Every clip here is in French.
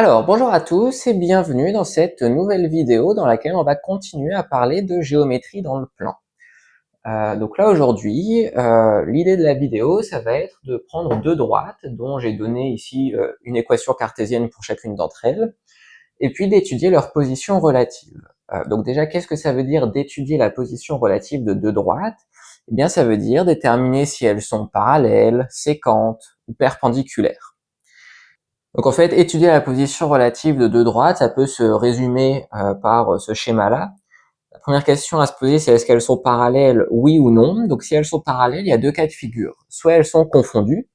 Alors, bonjour à tous et bienvenue dans cette nouvelle vidéo dans laquelle on va continuer à parler de géométrie dans le plan. Donc là aujourd'hui, l'idée de la vidéo, ça va être de prendre deux droites dont j'ai donné ici une équation cartésienne pour chacune d'entre elles, et puis d'étudier leur position relative. Donc déjà, qu'est-ce que ça veut dire d'étudier la position relative de deux droites? Eh bien, ça veut dire déterminer si elles sont parallèles, séquentes ou perpendiculaires. Donc en fait, étudier la position relative de deux droites, ça peut se résumer par ce schéma-là. La première question à se poser, c'est est-ce qu'elles sont parallèles, oui ou non. Donc si elles sont parallèles, il y a deux cas de figure. Soit elles sont confondues,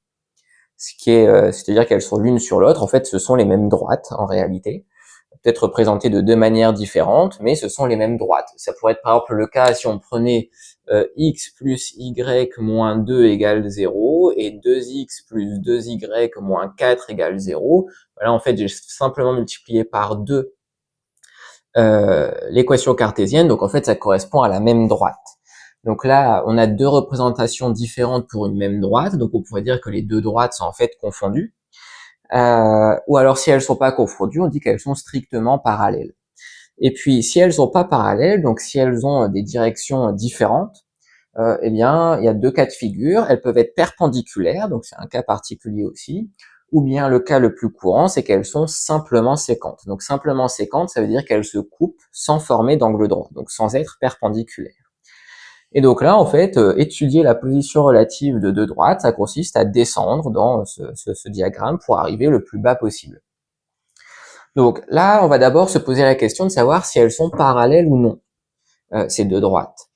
c'est-à-dire qu'elles sont l'une sur l'autre. En fait, ce sont les mêmes droites en réalité, peut-être représentées de deux manières différentes, mais ce sont les mêmes droites. Ça pourrait être par exemple le cas si on prenait x plus y moins 2 égale 0 et 2x plus 2y moins 4 égale 0. Voilà, en fait, j'ai simplement multiplié par 2 l'équation cartésienne, donc en fait, ça correspond à la même droite. Donc là, on a deux représentations différentes pour une même droite, donc on pourrait dire que les deux droites sont en fait confondues. Ou alors si elles sont pas confondues, on dit qu'elles sont strictement parallèles. Et puis si elles sont pas parallèles, donc si elles ont des directions différentes, eh bien il y a deux cas de figure. Elles peuvent être perpendiculaires, donc c'est un cas particulier aussi, ou bien le cas le plus courant, c'est qu'elles sont simplement séquentes. Donc simplement séquentes, ça veut dire qu'elles se coupent sans former d'angle droit, donc sans être perpendiculaires. Et donc là, en fait, étudier la position relative de deux droites, ça consiste à descendre dans ce diagramme pour arriver le plus bas possible. Donc là, on va d'abord se poser la question de savoir si elles sont parallèles ou non, ces deux droites.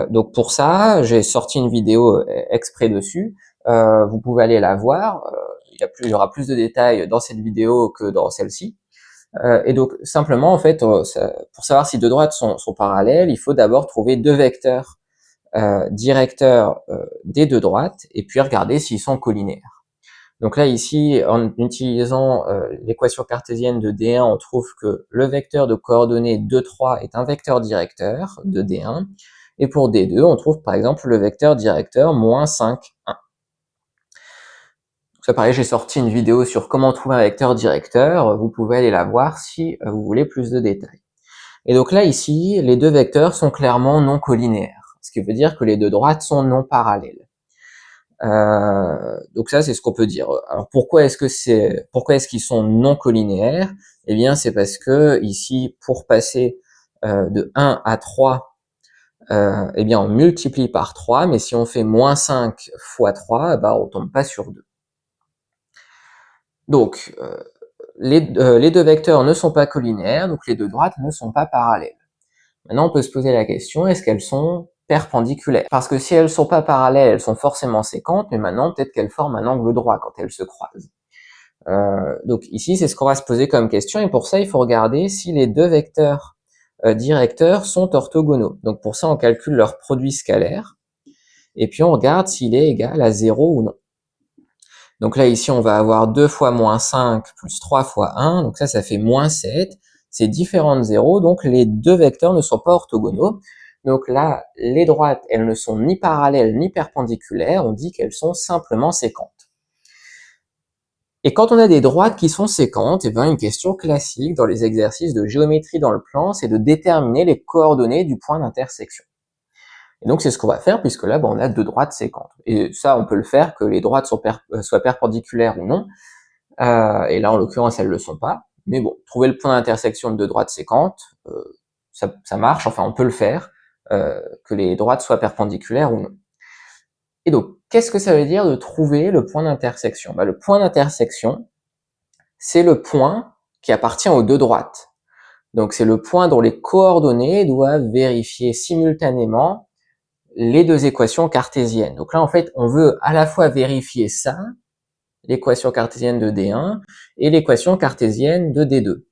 Donc pour ça, j'ai sorti une vidéo exprès dessus. Vous pouvez aller la voir. Il y aura plus de détails dans cette vidéo que dans celle-ci. Et donc simplement, en fait, pour savoir si deux droites sont parallèles, il faut d'abord trouver deux vecteurs directeurs des deux droites et puis regarder s'ils sont collinaires. Donc là ici, en utilisant l'équation cartésienne de D1, on trouve que le vecteur de coordonnées 2, 3 est un vecteur directeur de D1, et pour D2, on trouve par exemple le vecteur directeur moins 5, 1. Ça pareil, j'ai sorti une vidéo sur comment trouver un vecteur directeur, vous pouvez aller la voir si vous voulez plus de détails. Et donc là ici, les deux vecteurs sont clairement non collinaires, ce qui veut dire que les deux droites sont non parallèles. Donc ça, c'est ce qu'on peut dire. Alors pourquoi est-ce qu'ils sont non collinéaires? Eh bien, c'est parce que ici, pour passer de 1 à 3, eh bien, on multiplie par 3, mais si on fait moins 5 fois 3, bah, on tombe pas sur 2. Donc, les deux vecteurs ne sont pas collinaires, donc les deux droites ne sont pas parallèles. Maintenant, on peut se poser la question, est-ce qu'elles sont perpendiculaires? Parce que si elles sont pas parallèles, elles sont forcément séquentes, mais maintenant, peut-être qu'elles forment un angle droit quand elles se croisent. Donc ici, c'est ce qu'on va se poser comme question, et pour ça, il faut regarder si les deux vecteurs directeurs sont orthogonaux. Donc pour ça, on calcule leur produit scalaire, et puis on regarde s'il est égal à 0 ou non. Donc là, ici, on va avoir 2 fois moins 5 plus 3 fois 1, donc ça fait moins 7. C'est différent de 0, donc les deux vecteurs ne sont pas orthogonaux. Donc là, les droites, elles ne sont ni parallèles ni perpendiculaires, on dit qu'elles sont simplement séquentes. Et quand on a des droites qui sont séquentes, eh bien, une question classique dans les exercices de géométrie dans le plan, c'est de déterminer les coordonnées du point d'intersection. Et donc c'est ce qu'on va faire, puisque là, on a deux droites séquentes. Et ça, on peut le faire que les droites soient perpendiculaires ou non. Et là, en l'occurrence, elles ne le sont pas. Mais bon, trouver le point d'intersection de deux droites séquentes, ça marche, enfin on peut le faire, que les droites soient perpendiculaires ou non. Et donc, qu'est-ce que ça veut dire de trouver le point d'intersection? Le point d'intersection, c'est le point qui appartient aux deux droites. Donc c'est le point dont les coordonnées doivent vérifier simultanément les deux équations cartésiennes. Donc là, en fait, on veut à la fois vérifier ça, l'équation cartésienne de D1, et l'équation cartésienne de D2.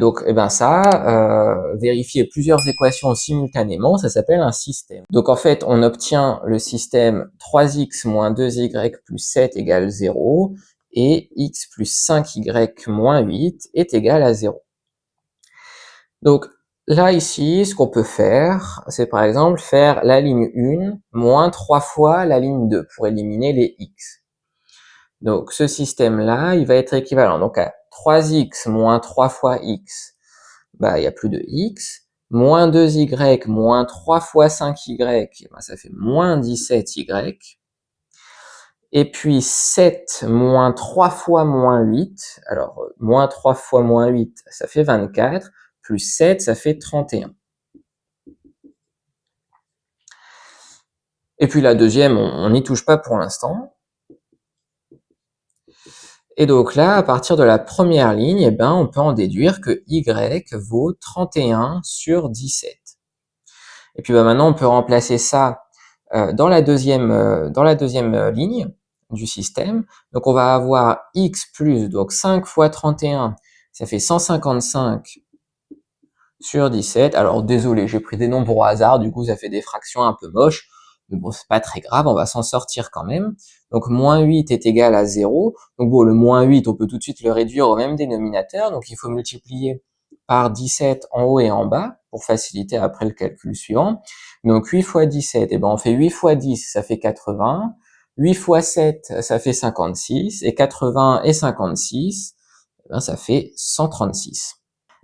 Donc, vérifier plusieurs équations simultanément, ça s'appelle un système. Donc en fait, on obtient le système 3x moins 2y plus 7 égale 0, et x plus 5y moins 8 est égal à 0. Donc là, ici, ce qu'on peut faire, c'est par exemple faire la ligne 1 moins 3 fois la ligne 2 pour éliminer les x. Donc ce système-là, il va être équivalent donc à 3x moins 3 fois x, bah, il n'y a plus de x. Moins 2y moins 3 fois 5y, bah, ça fait moins 17y. Et puis 7 moins 3 fois moins 8, alors moins 3 fois moins 8, ça fait 24, plus 7, ça fait 31. Et puis la deuxième, on n'y touche pas pour l'instant. Et donc là, à partir de la première ligne, eh ben, on peut en déduire que y vaut 31 sur 17. Et puis bah, maintenant, on peut remplacer ça dans la deuxième ligne du système. Donc on va avoir x plus, donc 5 fois 31, ça fait 155 sur 17. Alors désolé, j'ai pris des nombres au hasard, du coup ça fait des fractions un peu moches, mais bon, c'est pas très grave, on va s'en sortir quand même. Donc moins 8 est égal à 0. Donc bon, le moins 8, on peut tout de suite le réduire au même dénominateur, donc il faut multiplier par 17 en haut et en bas, pour faciliter après le calcul suivant. Donc 8 fois 17, et ben on fait 8 fois 10, ça fait 80. 8 fois 7, ça fait 56. Et 80 et 56, eh ben, ça fait 136.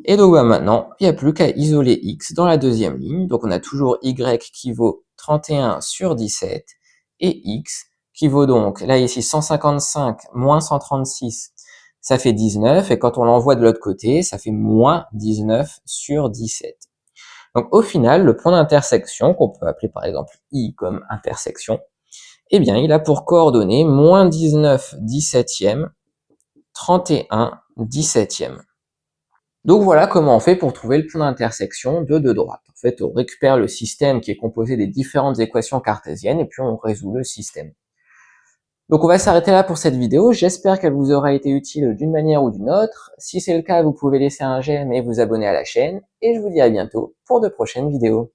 Et donc bah, maintenant, il n'y a plus qu'à isoler x dans la deuxième ligne. Donc on a toujours y qui vaut 31 sur 17 et x qui vaut donc, là ici 155 moins 136, ça fait 19. Et quand on l'envoie de l'autre côté, ça fait moins 19 sur 17. Donc au final, le point d'intersection, qu'on peut appeler par exemple I comme intersection, eh bien il a pour coordonnées moins 19 17e, 31 17e. Donc voilà comment on fait pour trouver le point d'intersection de deux droites. En fait, on récupère le système qui est composé des différentes équations cartésiennes et puis on résout le système. Donc on va s'arrêter là pour cette vidéo. J'espère qu'elle vous aura été utile d'une manière ou d'une autre. Si c'est le cas, vous pouvez laisser un j'aime et vous abonner à la chaîne. Et je vous dis à bientôt pour de prochaines vidéos.